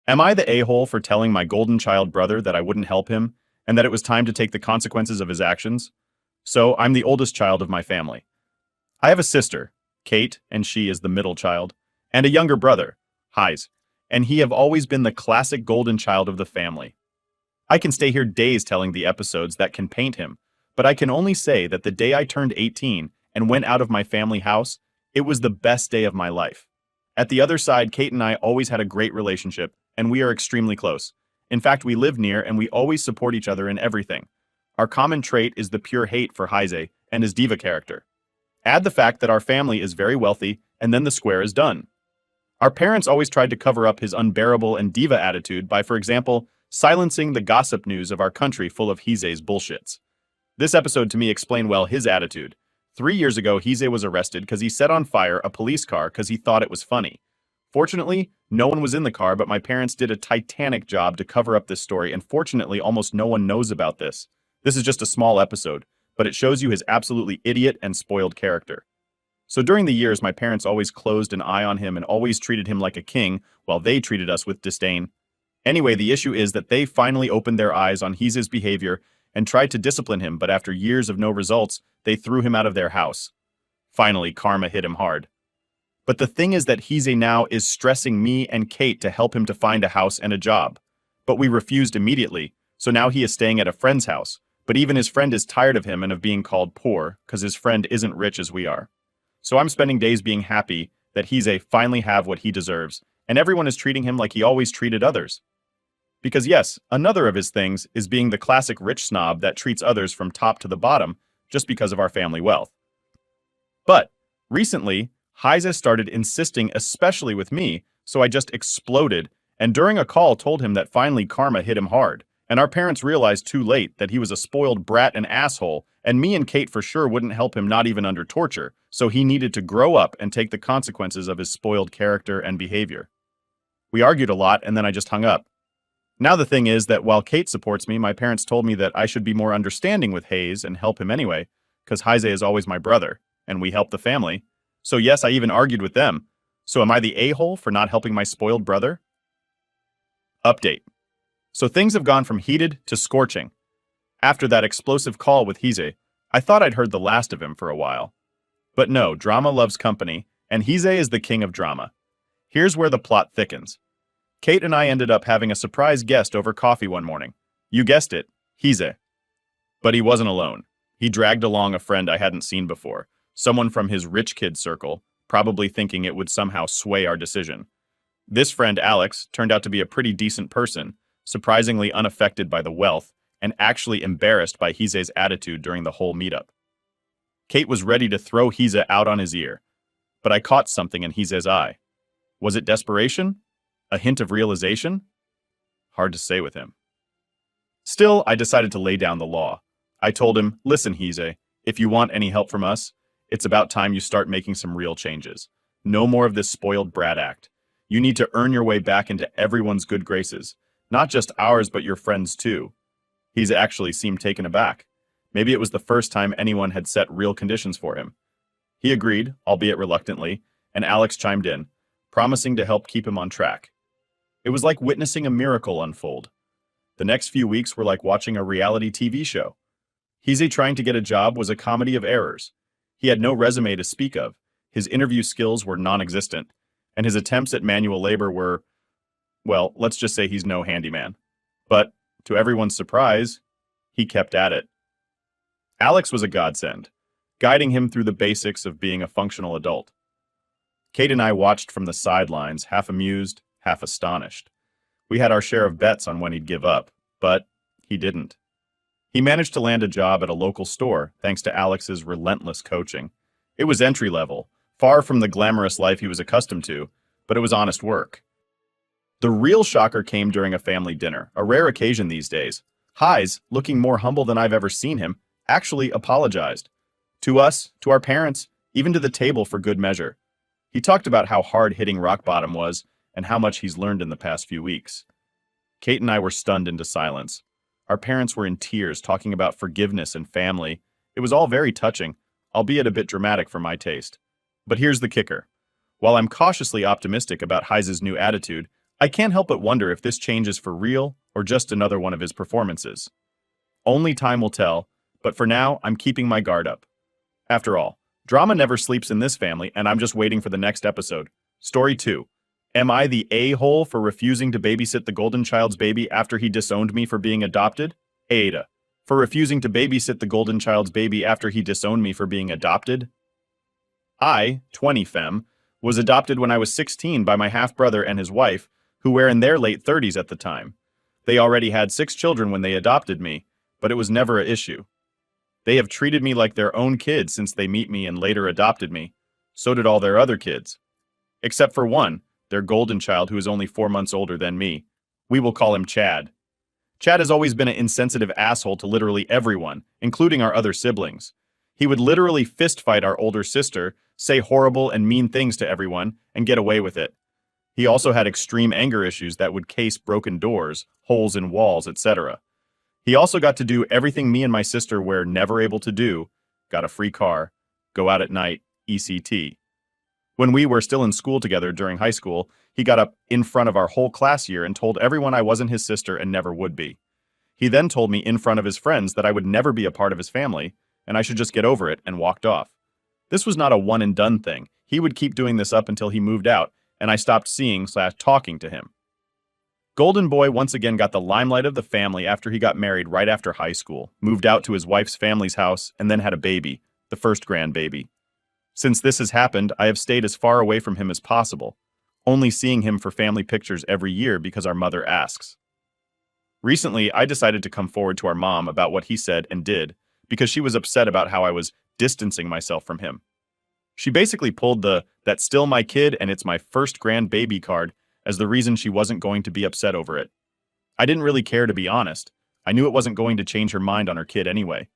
Am I the a-hole for telling my golden child brother that I wouldn't help him and that it was time to take the consequences of his actions? So, I'm the oldest child of my family. I have a sister, Kate, and she is the middle child, and a younger brother, Heise, and he have always been the classic golden child of the family. I can stay here days telling the episodes that can paint him, but I can only say that the day I turned 18 and went out of my family house, it was the best day of my life. At the other side, Kate and I always had a great relationship, and we are extremely close. In fact, we live near and we always support each other in everything. Our common trait is the pure hate for Heise and his diva character. Add the fact that our family is very wealthy, and then the square is done. Our parents always tried to cover up his unbearable and diva attitude by, for example, silencing the gossip news of our country full of Heise's bullshits. This episode to me explained well his attitude. 3 years ago, Heise was arrested because he set on fire a police car because he thought it was funny. Fortunately, no one was in the car, but my parents did a titanic job to cover up this story, and fortunately, almost no one knows about this. This is just a small episode, but it shows you his absolutely idiot and spoiled character. So during the years, my parents always closed an eye on him and always treated him like a king, while they treated us with disdain. Anyway, the issue is that they finally opened their eyes on Heise's behavior and tried to discipline him, but after years of no results, they threw him out of their house. Finally, karma hit him hard. But the thing is that Heise now is stressing me and Kate to help him to find a house and a job. But we refused immediately, so now he is staying at a friend's house. But even his friend is tired of him and of being called poor, because his friend isn't rich as we are. So I'm spending days being happy that Heise finally have what he deserves, and everyone is treating him like he always treated others. Because yes, another of his things is being the classic rich snob that treats others from top to the bottom just because of our family wealth. But recently, Heise started insisting, especially with me, so I just exploded, and during a call told him that finally karma hit him hard, and our parents realized too late that he was a spoiled brat and asshole, and me and Kate for sure wouldn't help him, not even under torture, so he needed to grow up and take the consequences of his spoiled character and behavior. We argued a lot, and then I just hung up. Now the thing is that while Kate supports me, my parents told me that I should be more understanding with Heise and help him anyway, because Heise is always my brother, and we help the family. So yes, I even argued with them. So am I the a-hole for not helping my spoiled brother? Update. So things have gone from heated to scorching. After that explosive call with Heise, I thought I'd heard the last of him for a while. But no, drama loves company, and Heise is the king of drama. Here's where the plot thickens. Kate and I ended up having a surprise guest over coffee one morning. You guessed it, Heise. But he wasn't alone. He dragged along a friend I hadn't seen before, someone from his rich kid circle, probably thinking it would somehow sway our decision. This friend, Alex, turned out to be a pretty decent person, surprisingly unaffected by the wealth, and actually embarrassed by Heise's attitude during the whole meetup. Kate was ready to throw Heise out on his ear, but I caught something in Heise's eye. Was it desperation? A hint of realization? Hard to say with him. Still, I decided to lay down the law. I told him, listen, Heise, if you want any help from us, it's about time you start making some real changes. No more of this spoiled brat act. You need to earn your way back into everyone's good graces. Not just ours, but your friends too. Heise actually seemed taken aback. Maybe it was the first time anyone had set real conditions for him. He agreed, albeit reluctantly, and Alex chimed in, promising to help keep him on track. It was like witnessing a miracle unfold. The next few weeks were like watching a reality TV show. Heise trying to get a job was a comedy of errors. He had no resume to speak of, his interview skills were non-existent, and his attempts at manual labor were, well, let's just say he's no handyman. But, to everyone's surprise, he kept at it. Alex was a godsend, guiding him through the basics of being a functional adult. Kate and I watched from the sidelines, half amused, half astonished. We had our share of bets on when he'd give up, but he didn't. He managed to land a job at a local store thanks to Alex's relentless coaching. It was entry-level, far from the glamorous life he was accustomed to, but it was honest work. The real shocker came during a family dinner, a rare occasion these days. Heise, looking more humble than I've ever seen him, actually apologized. To us, to our parents, even to the table for good measure. He talked about how hard hitting rock bottom was and how much he's learned in the past few weeks. Kate and I were stunned into silence. Our parents were in tears, talking about forgiveness and family. It was all very touching, albeit a bit dramatic for my taste. But here's the kicker. While I'm cautiously optimistic about Heise's new attitude, I can't help but wonder if this change is for real or just another one of his performances. Only time will tell, but for now, I'm keeping my guard up. After all, drama never sleeps in this family, and I'm just waiting for the next episode. Story 2. Am I the a-hole for refusing to babysit the golden child's baby after he disowned me for being adopted? Ada. For refusing to babysit the golden child's baby after he disowned me for being adopted? I, 20 femme, was adopted when I was 16 by my half-brother and his wife, who were in their late 30s at the time. They already had 6 children when they adopted me, but it was never an issue. They have treated me like their own kid since they met me and later adopted me. So did all their other kids. Except for one, their golden child who is only 4 months older than me. We will call him Chad. Chad has always been an insensitive asshole to literally everyone, including our other siblings. He would literally fistfight our older sister, say horrible and mean things to everyone, and get away with it. He also had extreme anger issues that would case broken doors, holes in walls, etc. He also got to do everything me and my sister were never able to do, got a free car, go out at night, ECT. When we were still in school together during high school, he got up in front of our whole class year and told everyone I wasn't his sister and never would be. He then told me in front of his friends that I would never be a part of his family, and I should just get over it, and walked off. This was not a one-and-done thing. He would keep doing this up until he moved out, and I stopped seeing/talking to him. Golden Boy once again got the limelight of the family after he got married right after high school, moved out to his wife's family's house, and then had a baby, the first grandbaby. Since this has happened, I have stayed as far away from him as possible, only seeing him for family pictures every year because our mother asks. Recently, I decided to come forward to our mom about what he said and did, because she was upset about how I was distancing myself from him. She basically pulled the "that's still my kid and it's my first grandbaby" card as the reason she wasn't going to be upset over it. I didn't really care, to be honest. I knew it wasn't going to change her mind on her kid anyway.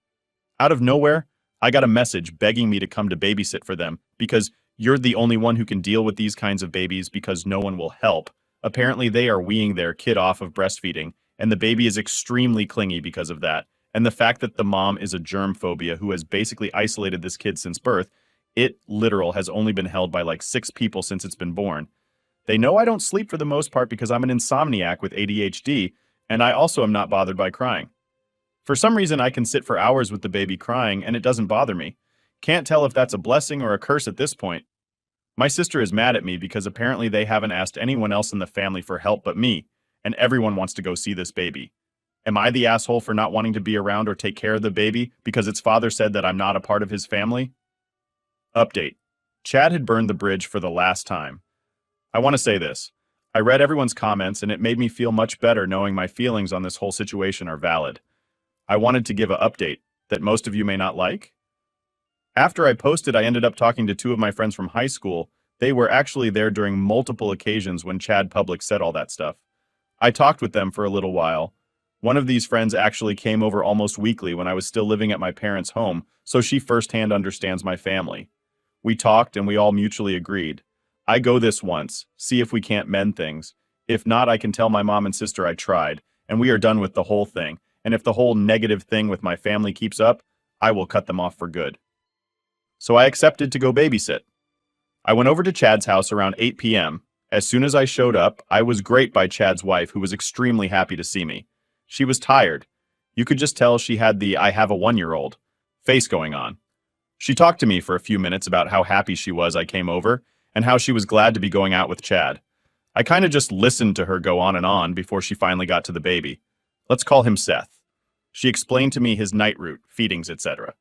Out of nowhere, I got a message begging me to come to babysit for them because you're the only one who can deal with these kinds of babies because no one will help. Apparently they are weaning their kid off of breastfeeding, and the baby is extremely clingy because of that. And the fact that the mom is a germ phobia who has basically isolated this kid since birth, it literal has only been held by like 6 people since it's been born. They know I don't sleep for the most part because I'm an insomniac with ADHD, and I also am not bothered by crying. For some reason, I can sit for hours with the baby crying, and it doesn't bother me. Can't tell if that's a blessing or a curse at this point. My sister is mad at me because apparently they haven't asked anyone else in the family for help but me, and everyone wants to go see this baby. Am I the asshole for not wanting to be around or take care of the baby because its father said that I'm not a part of his family? Update. Chad had burned the bridge for the last time. I want to say this. I read everyone's comments and it made me feel much better knowing my feelings on this whole situation are valid. I wanted to give an update that most of you may not like. After I posted, I ended up talking to 2 of my friends from high school. They were actually there during multiple occasions when Chad Public said all that stuff. I talked with them for a little while. One of these friends actually came over almost weekly when I was still living at my parents' home, so she firsthand understands my family. We talked and we all mutually agreed. I go this once, see if we can't mend things. If not, I can tell my mom and sister I tried, and we are done with the whole thing. And if the whole negative thing with my family keeps up, I will cut them off for good. So I accepted to go babysit. I went over to Chad's house around 8 p.m. As soon as I showed up, I was greeted by Chad's wife, who was extremely happy to see me. She was tired. You could just tell she had the "I have a 1-year-old" face going on. She talked to me for a few minutes about how happy she was I came over, and how she was glad to be going out with Chad. I kind of just listened to her go on and on before she finally got to the baby. Let's call him Seth. She explained to me his night route, feedings, etc.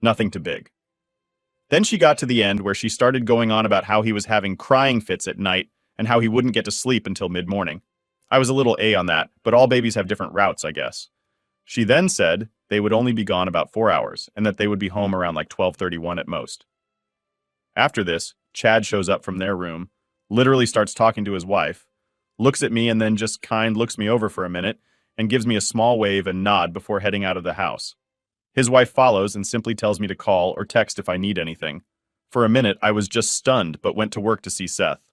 Nothing too big. Then she got to the end where she started going on about how he was having crying fits at night and how he wouldn't get to sleep until mid-morning. I was a little on that, but all babies have different routes, I guess. She then said they would only be gone about 4 hours and that they would be home around like 12:31 at most. After this, Chad shows up from their room, literally starts talking to his wife, looks at me and then just looks me over for a minute and gives me a small wave and nod before heading out of the house. His wife follows and simply tells me to call or text if I need anything. For a minute, I was just stunned but went to work to see Seth,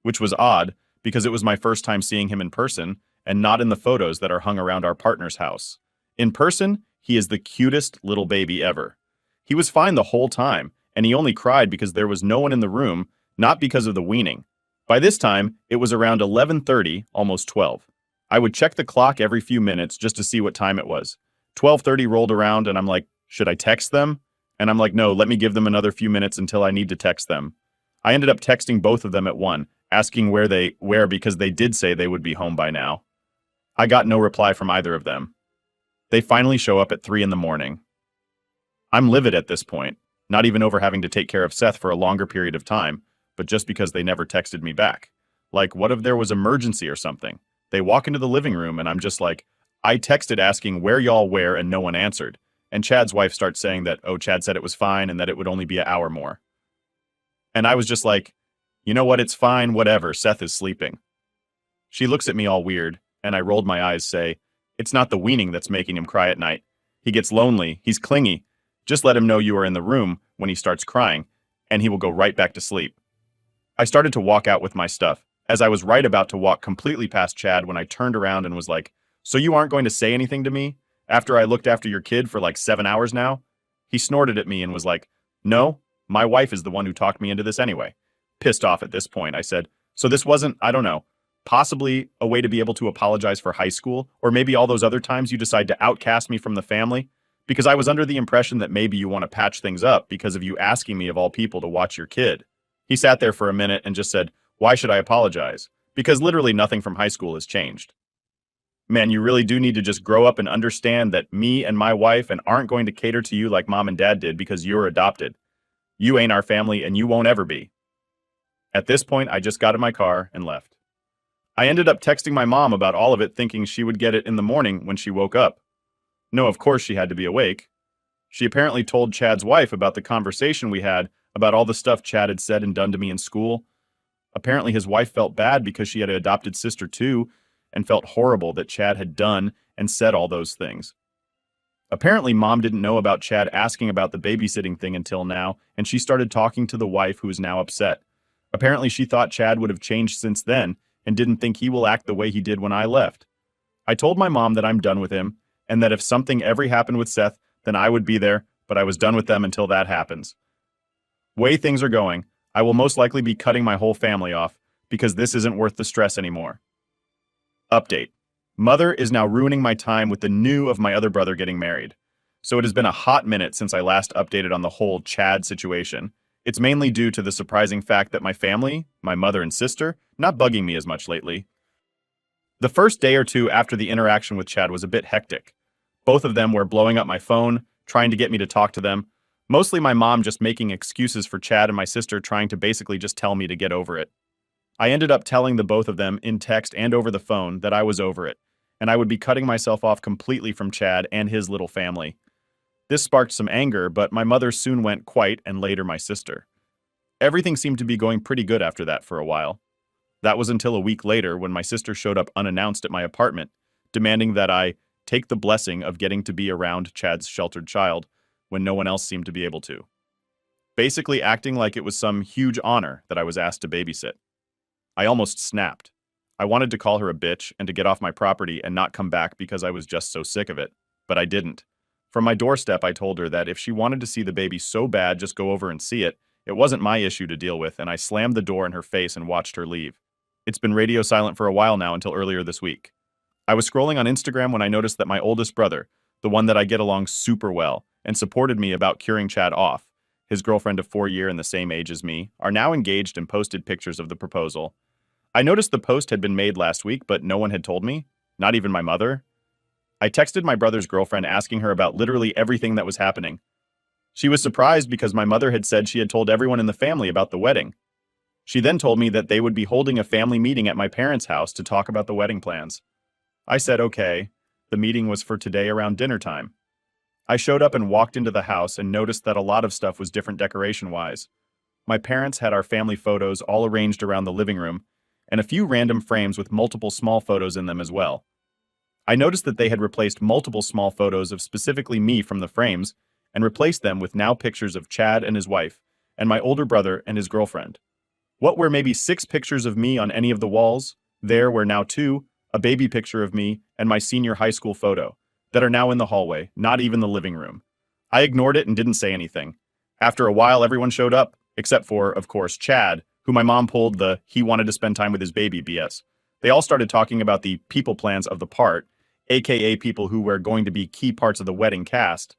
which was odd because it was my first time seeing him in person and not in the photos that are hung around our partner's house. In person, he is the cutest little baby ever. He was fine the whole time, and he only cried because there was no one in the room, not because of the weaning. By this time, it was around 11:30, almost 12. I would check the clock every few minutes just to see what time it was. 12:30 rolled around and I'm like, should I text them? And I'm like, no, let me give them another few minutes until I need to text them. I ended up texting both of them at one, asking where because they did say they would be home by now. I got no reply from either of them. They finally show up at 3 in the morning. I'm livid at this point, not even over having to take care of Seth for a longer period of time, but just because they never texted me back. Like, what if there was emergency or something? They walk into the living room and I'm just like, I texted asking where y'all were and no one answered. And Chad's wife starts saying that, oh, Chad said it was fine and that it would only be an hour more. And I was just like, you know what, it's fine, whatever, Seth is sleeping. She looks at me all weird, and I rolled my eyes, say, it's not the weaning that's making him cry at night. He gets lonely, he's clingy. Just let him know you are in the room when he starts crying, and he will go right back to sleep. I started to walk out with my stuff, as I was right about to walk completely past Chad when I turned around and was like, so you aren't going to say anything to me? After I looked after your kid for like 7 hours now? He snorted at me and was like, no, my wife is the one who talked me into this anyway. Pissed off at this point, I said, so this wasn't, I don't know, possibly a way to be able to apologize for high school, or maybe all those other times you decide to outcast me from the family? Because I was under the impression that maybe you want to patch things up because of you asking me of all people to watch your kid. He sat there for a minute and just said, why should I apologize? Because literally nothing from high school has changed. Man, you really do need to just grow up and understand that me and my wife and aren't going to cater to you like mom and dad did because you're adopted. You ain't our family and you won't ever be. At this point, I just got in my car and left. I ended up texting my mom about all of it thinking she would get it in the morning when she woke up. No, of course she had to be awake. She apparently told Chad's wife about the conversation we had about all the stuff Chad had said and done to me in school. Apparently his wife felt bad because she had an adopted sister too, and felt horrible that Chad had done and said all those things. Apparently mom didn't know about Chad asking about the babysitting thing until now, and she started talking to the wife who is now upset. Apparently she thought Chad would have changed since then, and didn't think he will act the way he did when I left. I told my mom that I'm done with him, and that if something ever happened with Seth, then I would be there, but I was done with them until that happens. Way things are going, I will most likely be cutting my whole family off, because this isn't worth the stress anymore. Update. Mother is now ruining my time with the news of my other brother getting married. So it has been a hot minute since I last updated on the whole Chad situation. It's mainly due to the surprising fact that my family, my mother and sister, not bugging me as much lately. The first day or two after the interaction with Chad was a bit hectic. Both of them were blowing up my phone, trying to get me to talk to them. Mostly my mom just making excuses for Chad and my sister trying to basically just tell me to get over it. I ended up telling the both of them in text and over the phone that I was over it, and I would be cutting myself off completely from Chad and his little family. This sparked some anger, but my mother soon went quiet and later my sister. Everything seemed to be going pretty good after that for a while. That was until a week later when my sister showed up unannounced at my apartment, demanding that I take the blessing of getting to be around Chad's sheltered child when no one else seemed to be able to. Basically acting like it was some huge honor that I was asked to babysit. I almost snapped. I wanted to call her a bitch and to get off my property and not come back because I was just so sick of it, but I didn't. From my doorstep, I told her that if she wanted to see the baby so bad, just go over and see it. It wasn't my issue to deal with, and I slammed the door in her face and watched her leave. It's been radio silent for a while now until earlier this week. I was scrolling on Instagram when I noticed that my oldest brother, the one that I get along super well, and supported me about curing Chad off, his girlfriend of 4 years and the same age as me, are now engaged and posted pictures of the proposal. I noticed the post had been made last week, but no one had told me, not even my mother. I texted my brother's girlfriend asking her about literally everything that was happening. She was surprised because my mother had said she had told everyone in the family about the wedding. She then told me that they would be holding a family meeting at my parents' house to talk about the wedding plans. I said okay. The meeting was for today around dinner time. I showed up and walked into the house and noticed that a lot of stuff was different decoration-wise. My parents had our family photos all arranged around the living room, and a few random frames with multiple small photos in them as well. I noticed that they had replaced multiple small photos of specifically me from the frames and replaced them with now pictures of Chad and his wife, and my older brother and his girlfriend. What were maybe 6 pictures of me on any of the walls, there were now 2, a baby picture of me and my senior high school photo, that are now in the hallway, not even the living room. I ignored it and didn't say anything. After a while, everyone showed up, except for, of course, Chad, who my mom pulled the he wanted to spend time with his baby BS. They all started talking about the people plans of the part, aka people who were going to be key parts of the wedding cast.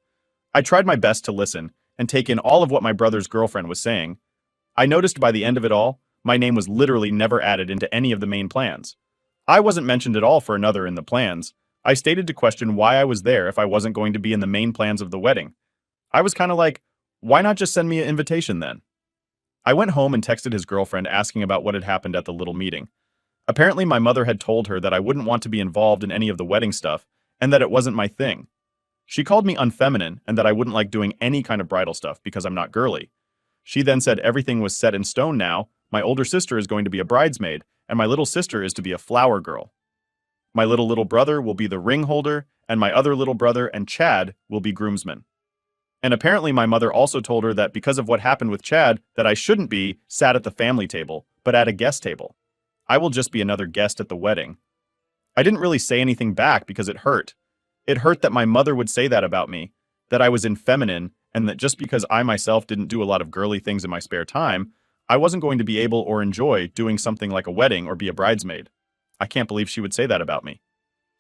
I tried my best to listen and take in all of what my brother's girlfriend was saying. I noticed by the end of it all, my name was literally never added into any of the main plans. I wasn't mentioned at all for another in the plans. I stated to question why I was there if I wasn't going to be in the main plans of the wedding. I was kind of like, why not just send me an invitation then? I went home and texted his girlfriend asking about what had happened at the little meeting. Apparently my mother had told her that I wouldn't want to be involved in any of the wedding stuff and that it wasn't my thing. She called me unfeminine and that I wouldn't like doing any kind of bridal stuff because I'm not girly. She then said everything was set in stone now, my older sister is going to be a bridesmaid, and my little sister is to be a flower girl. My little brother will be the ring holder, and my other little brother and Chad will be groomsmen. And apparently my mother also told her that because of what happened with Chad, that I shouldn't be sat at the family table, but at a guest table. I will just be another guest at the wedding. I didn't really say anything back because it hurt. It hurt that my mother would say that about me, that I was infeminine, and that just because I myself didn't do a lot of girly things in my spare time, I wasn't going to be able or enjoy doing something like a wedding or be a bridesmaid. I can't believe she would say that about me.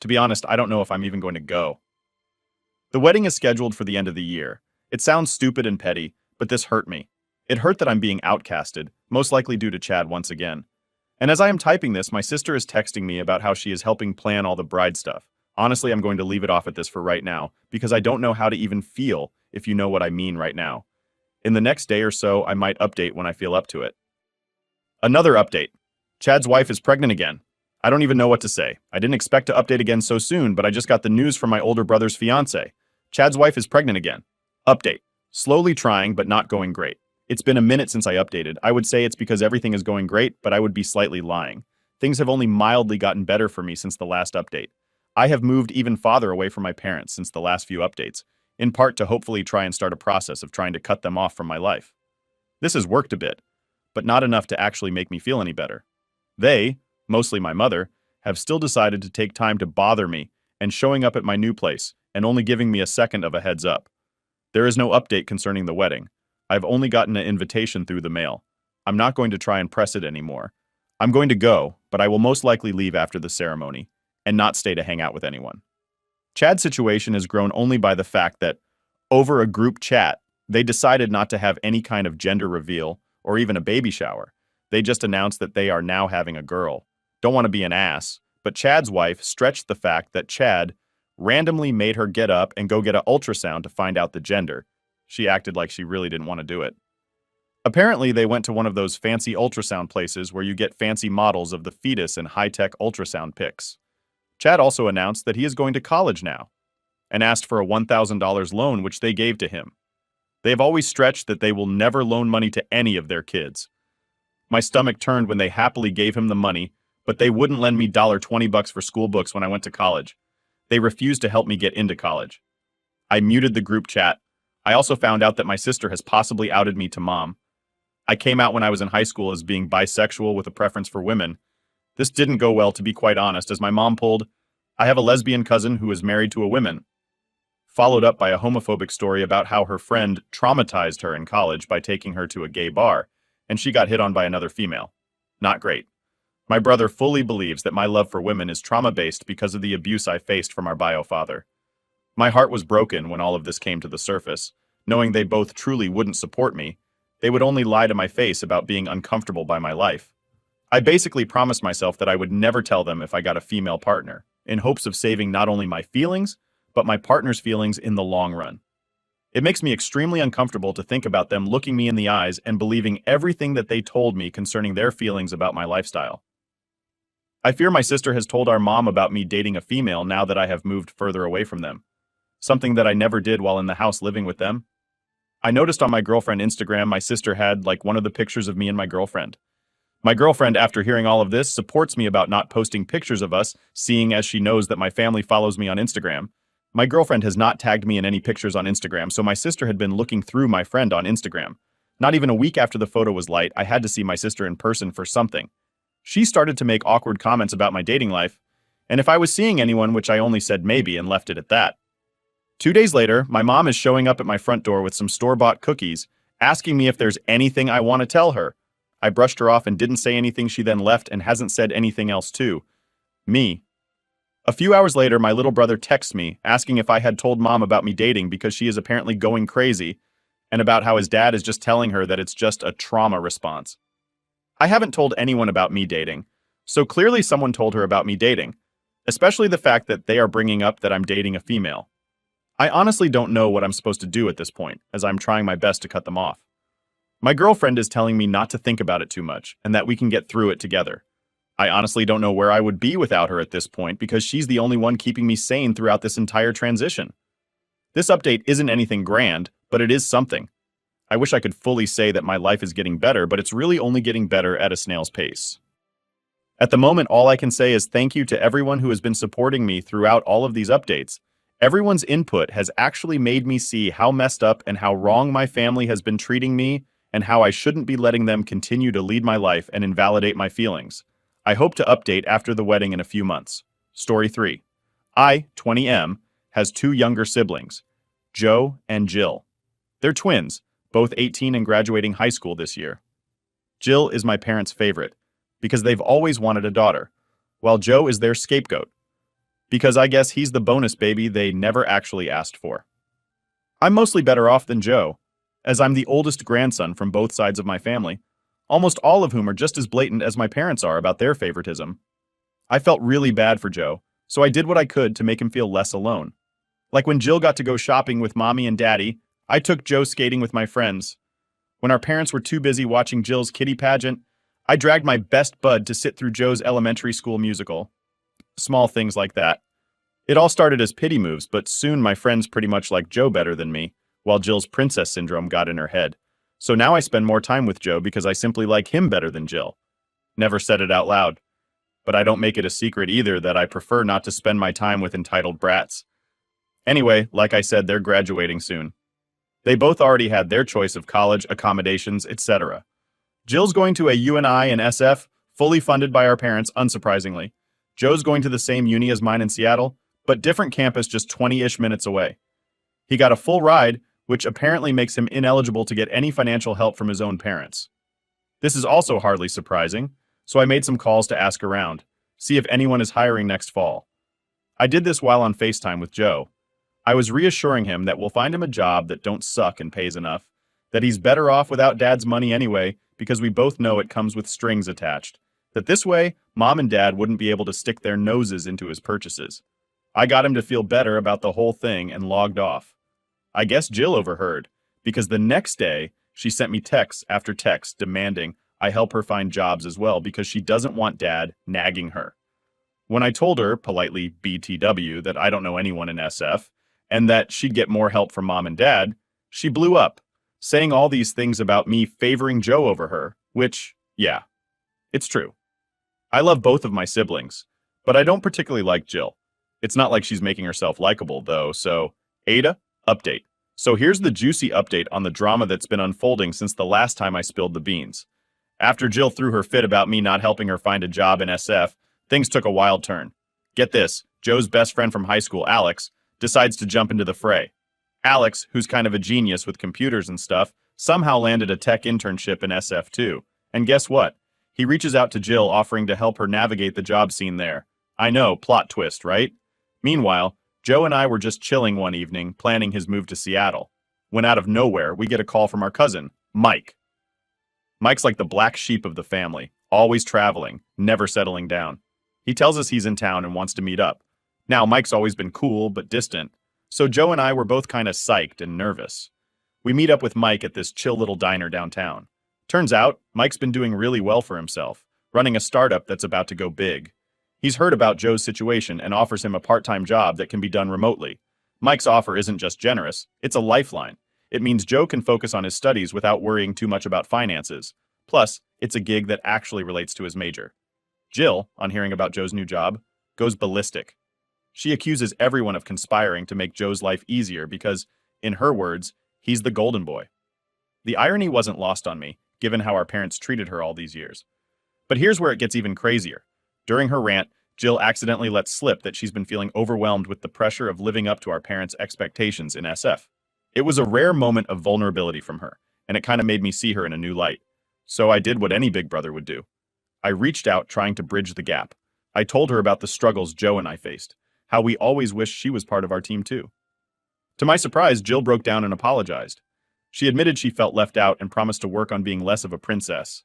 To be honest, I don't know if I'm even going to go. The wedding is scheduled for the end of the year. It sounds stupid and petty, but this hurt me. It hurt that I'm being outcasted, most likely due to Chad once again. And as I am typing this, my sister is texting me about how she is helping plan all the bride stuff. Honestly, I'm going to leave it off at this for right now, because I don't know how to even feel, if you know what I mean right now. In the next day or so, I might update when I feel up to it. Another update. Chad's wife is pregnant again. I don't even know what to say. I didn't expect to update again so soon, but I just got the news from my older brother's fiance. Chad's wife is pregnant again. Update. Slowly trying, but not going great. It's been a minute since I updated. I would say it's because everything is going great, but I would be slightly lying. Things have only mildly gotten better for me since the last update. I have moved even farther away from my parents since the last few updates, in part to hopefully try and start a process of trying to cut them off from my life. This has worked a bit, but not enough to actually make me feel any better. They, mostly my mother, have still decided to take time to bother me and showing up at my new place and only giving me a second of a heads up. There is no update concerning the wedding. I've only gotten an invitation through the mail. I'm not going to try and press it anymore. I'm going to go, but I will most likely leave after the ceremony and not stay to hang out with anyone. Chad's situation has grown only by the fact that, over a group chat, they decided not to have any kind of gender reveal or even a baby shower. They just announced that they are now having a girl. Don't want to be an ass, but Chad's wife stretched the fact that Chad randomly made her get up and go get an ultrasound to find out the gender. She acted like she really didn't want to do it. Apparently, they went to one of those fancy ultrasound places where you get fancy models of the fetus and high-tech ultrasound pics. Chad also announced that he is going to college now and asked for a $1,000 loan, which they gave to him. They have always stretched that they will never loan money to any of their kids. My stomach turned when they happily gave him the money, but they wouldn't lend me $20 for school books when I went to college. They refused to help me get into college. I muted the group chat. I also found out that my sister has possibly outed me to mom. I came out when I was in high school as being bisexual with a preference for women. This didn't go well, to be quite honest, as my mom pulled, "I have a lesbian cousin who is married to a woman," followed up by a homophobic story about how her friend traumatized her in college by taking her to a gay bar, and she got hit on by another female. Not great. My brother fully believes that my love for women is trauma-based because of the abuse I faced from our bio father. My heart was broken when all of this came to the surface, knowing they both truly wouldn't support me. They would only lie to my face about being uncomfortable by my life. I basically promised myself that I would never tell them if I got a female partner, in hopes of saving not only my feelings, but my partner's feelings in the long run. It makes me extremely uncomfortable to think about them looking me in the eyes and believing everything that they told me concerning their feelings about my lifestyle. I fear my sister has told our mom about me dating a female now that I have moved further away from them, something that I never did while in the house living with them. I noticed on my girlfriend Instagram my sister had like one of the pictures of me and my girlfriend. My girlfriend, after hearing all of this, supports me about not posting pictures of us, seeing as she knows that my family follows me on Instagram. My girlfriend has not tagged me in any pictures on Instagram, so my sister had been looking through my friend on Instagram. Not even a week after the photo was light, I had to see my sister in person for something. She started to make awkward comments about my dating life, and if I was seeing anyone, which I only said maybe and left it at that. 2 days later, my mom is showing up at my front door with some store-bought cookies, asking me if there's anything I want to tell her. I brushed her off and didn't say anything. She then left and hasn't said anything else too. Me. A few hours later, my little brother texts me asking if I had told mom about me dating because she is apparently going crazy and about how his dad is just telling her that it's just a trauma response. I haven't told anyone about me dating, so clearly someone told her about me dating, especially the fact that they are bringing up that I'm dating a female. I honestly don't know what I'm supposed to do at this point, as I'm trying my best to cut them off. My girlfriend is telling me not to think about it too much and that we can get through it together. I honestly don't know where I would be without her at this point because she's the only one keeping me sane throughout this entire transition. This update isn't anything grand, but it is something. I wish I could fully say that my life is getting better, but it's really only getting better at a snail's pace. At the moment, all I can say is thank you to everyone who has been supporting me throughout all of these updates. Everyone's input has actually made me see how messed up and how wrong my family has been treating me and how I shouldn't be letting them continue to lead my life and invalidate my feelings. I hope to update after the wedding in a few months. Story 3. I, 20M, has 2 younger siblings, Joe and Jill. They're twins, both 18 and graduating high school this year. Jill is my parents' favorite, because they've always wanted a daughter, while Joe is their scapegoat, because I guess he's the bonus baby they never actually asked for. I'm mostly better off than Joe, as I'm the oldest grandson from both sides of my family, almost all of whom are just as blatant as my parents are about their favoritism. I felt really bad for Joe, so I did what I could to make him feel less alone. Like when Jill got to go shopping with mommy and daddy, I took Joe skating with my friends. When our parents were too busy watching Jill's kitty pageant, I dragged my best bud to sit through Joe's elementary school musical. Small things like that. It all started as pity moves, but soon my friends pretty much liked Joe better than me, while Jill's princess syndrome got in her head. So now I spend more time with Joe because I simply like him better than Jill. Never said it out loud. But I don't make it a secret either that I prefer not to spend my time with entitled brats. Anyway, like I said, they're graduating soon. They both already had their choice of college, accommodations, etc. Jill's going to a UNI and SF, fully funded by our parents, unsurprisingly. Joe's going to the same uni as mine in Seattle, but different campus just 20-ish minutes away. He got a full ride, which apparently makes him ineligible to get any financial help from his own parents. This is also hardly surprising, so I made some calls to ask around, see if anyone is hiring next fall. I did this while on FaceTime with Joe. I was reassuring him that we'll find him a job that don't suck and pays enough, that he's better off without dad's money anyway because we both know it comes with strings attached, that this way, mom and dad wouldn't be able to stick their noses into his purchases. I got him to feel better about the whole thing and logged off. I guess Jill overheard, because the next day, she sent me texts after texts demanding I help her find jobs as well because she doesn't want dad nagging her. When I told her, politely BTW, that I don't know anyone in SF, and that she'd get more help from mom and dad, she blew up, saying all these things about me favoring Joe over her, which, yeah, it's true. I love both of my siblings, but I don't particularly like Jill. It's not like she's making herself likable, though, so, Ada, update. So here's the juicy update on the drama that's been unfolding since the last time I spilled the beans. After Jill threw her fit about me not helping her find a job in SF, things took a wild turn. Get this, Joe's best friend from high school, Alex, decides to jump into the fray. Alex, who's kind of a genius with computers and stuff, somehow landed a tech internship in SF too. And guess what? He reaches out to Jill offering to help her navigate the job scene there. I know, plot twist, right? Meanwhile, Joe and I were just chilling one evening, planning his move to Seattle, when out of nowhere, we get a call from our cousin, Mike. Mike's like the black sheep of the family, always traveling, never settling down. He tells us he's in town and wants to meet up. Now, Mike's always been cool, but distant, so Joe and I were both kind of psyched and nervous. We meet up with Mike at this chill little diner downtown. Turns out, Mike's been doing really well for himself, running a startup that's about to go big. He's heard about Joe's situation and offers him a part-time job that can be done remotely. Mike's offer isn't just generous, it's a lifeline. It means Joe can focus on his studies without worrying too much about finances. Plus, it's a gig that actually relates to his major. Jill, on hearing about Joe's new job, goes ballistic. She accuses everyone of conspiring to make Joe's life easier because, in her words, he's the golden boy. The irony wasn't lost on me, given how our parents treated her all these years. But here's where it gets even crazier. During her rant, Jill accidentally lets slip that she's been feeling overwhelmed with the pressure of living up to our parents' expectations in SF. It was a rare moment of vulnerability from her, and it kind of made me see her in a new light. So I did what any big brother would do. I reached out trying to bridge the gap. I told her about the struggles Joe and I faced, how we always wished she was part of our team too. To my surprise, Jill broke down and apologized. She admitted she felt left out and promised to work on being less of a princess.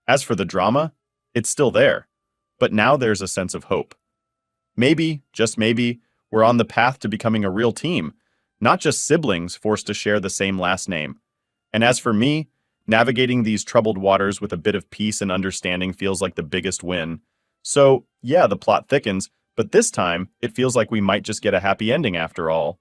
As for the drama, it's still there, but now there's a sense of hope. Maybe, just maybe, we're on the path to becoming a real team, not just siblings forced to share the same last name. And as for me, navigating these troubled waters with a bit of peace and understanding feels like the biggest win. So, yeah, the plot thickens, but this time, it feels like we might just get a happy ending after all.